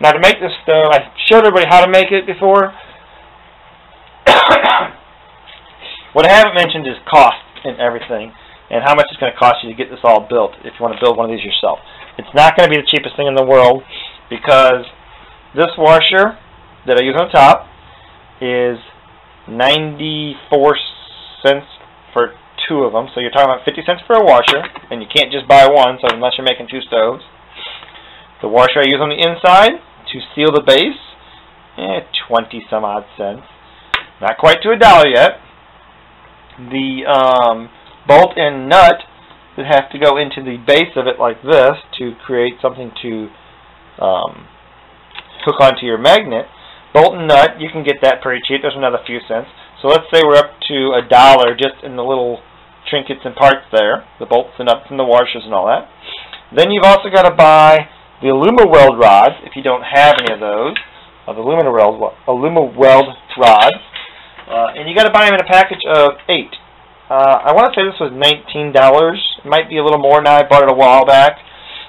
Now to make this stove, I showed everybody how to make it before. What I haven't mentioned is cost and everything, and how much it's going to cost you to get this all built if you want to build one of these yourself. It's not going to be the cheapest thing in the world, because this washer that I use on top is 94 cents for 2 of them. So you're talking about 50 cents for a washer, and you can't just buy one, so unless you're making 2 stoves. The washer I use on the inside to seal the base, 20 some odd cents. Not quite to $1 yet. The bolt and nut that have to go into the base of it like this to create something to hook onto your magnet. Bolt and nut, you can get that pretty cheap. There's another few cents. So let's say we're up to $1 just in the little trinkets and parts there, the bolts and nuts and the washers and all that. Then you've also got to buy the AlumaWeld rods if you don't have any of those, the AlumaWeld rods. And you got to buy them in a package of 8. I want to say this was $19. It might be a little more now. I bought it a while back.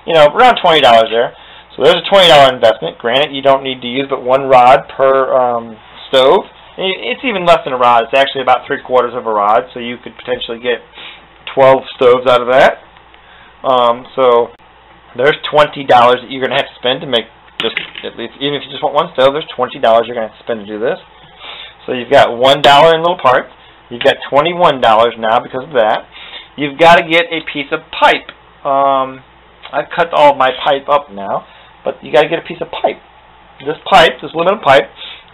You know, around $20 there. So there's a $20 investment. Granted, you don't need to use but 1 rod per stove. And it's even less than a rod. It's actually about 3/4 of a rod. So you could potentially get 12 stoves out of that. So there's $20 that you're going to have to spend to make just, at least, even if you just want 1 stove, there's $20 you're going to have to spend to do this. So you've got $1 in little parts. You've got $21 now because of that. You've got to get a piece of pipe. I've cut all of my pipe up now, but you got to get a piece of pipe. This pipe, this aluminum pipe,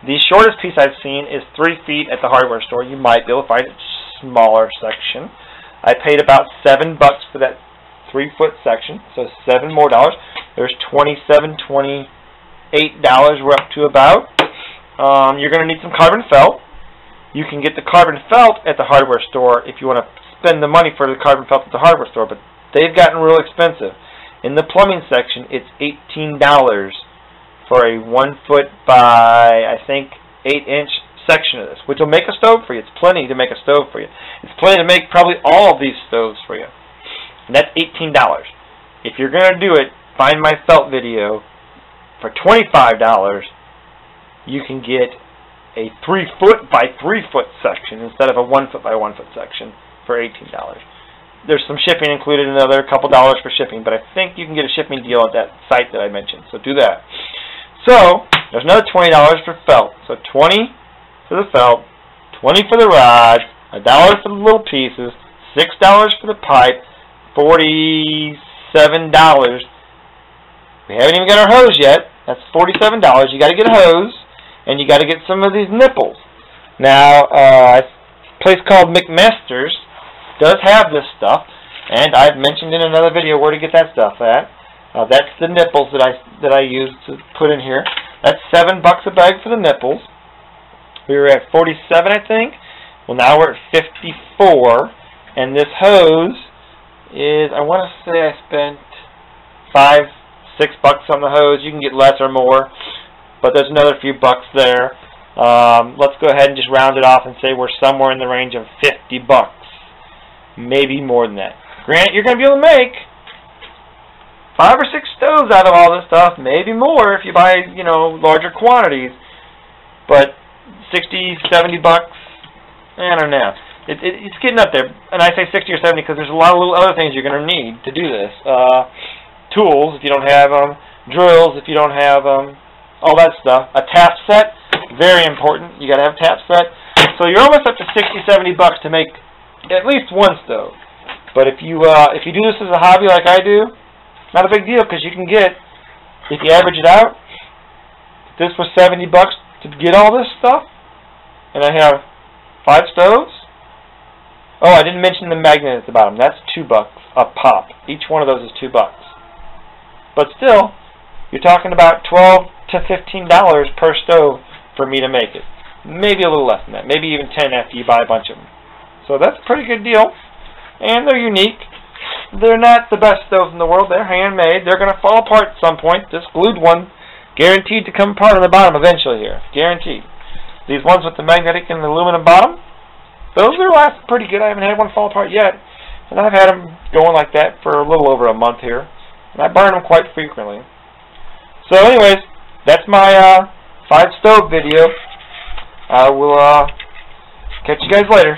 the shortest piece I've seen is 3 feet at the hardware store. You might be able to find a smaller section. I paid about $7 for that 3-foot section, so $7 more. There's $27, $28 we're up to about. You're going to need some carbon felt. You can get the carbon felt at the hardware store if you want to spend the money for the carbon felt at the hardware store, but they've gotten real expensive. In the plumbing section, it's $18 for a 1-foot by, I think, 8-inch section of this, which will make a stove for you. It's plenty to make a stove for you. It's plenty to make probably all of these stoves for you. And that's $18. If you're going to do it, find my felt video. For $25, you can get a 3-foot by 3-foot section instead of a 1-foot by 1-foot section for $18. There's some shipping included, another couple dollars for shipping, but I think you can get a shipping deal at that site that I mentioned, so do that. So there's another $20 for felt. So $20 for the felt, $20 for the rod, $1 for the little pieces, $6 for the pipe, $47. We haven't even got our hose yet. That's $47. You got to get a hose, and you got to get some of these nipples. Now, a place called McMaster's does have this stuff, and I've mentioned in another video where to get that stuff at. That's the nipples that I use to put in here. That's $7 a bag for the nipples. We were at 47, I think. Well, now we're at 54, and this hose is, I want to say I spent $5, $6 on the hose. You can get less or more, but there's another few bucks there. Let's go ahead and just round it off and say we're somewhere in the range of $50. Maybe more than that. Granted, you're going to be able to make 5 or 6 stoves out of all this stuff, maybe more if you buy, you know, larger quantities. But $60, $70, I don't know. It's getting up there. And I say 60 or 70 because there's a lot of little other things you're going to need to do this. Tools, if you don't have them. Drills, if you don't have them. All that stuff. A tap set, very important. You got to have a tap set. So you're almost up to $60, $70 to make at least 1 stove. But if you do this as a hobby like I do, not a big deal, because you can get, if you average it out, this was $70 to get all this stuff, and I have 5 stoves. Oh, I didn't mention the magnet at the bottom. That's $2 a pop. Each one of those is $2. But still, you're talking about $12 to $15 per stove for me to make it. Maybe a little less than that. Maybe even 10 after you buy a bunch of them. So that's a pretty good deal. And they're unique. They're not the best stoves in the world. They're handmade. They're going to fall apart at some point. This glued one, guaranteed to come apart on the bottom eventually here. Guaranteed. These ones with the magnetic and the aluminum bottom, those are lasting pretty good. I haven't had one fall apart yet. And I've had them going like that for a little over a month here. And I burn them quite frequently. So anyways, that's my 5 stove video. I will catch you guys later.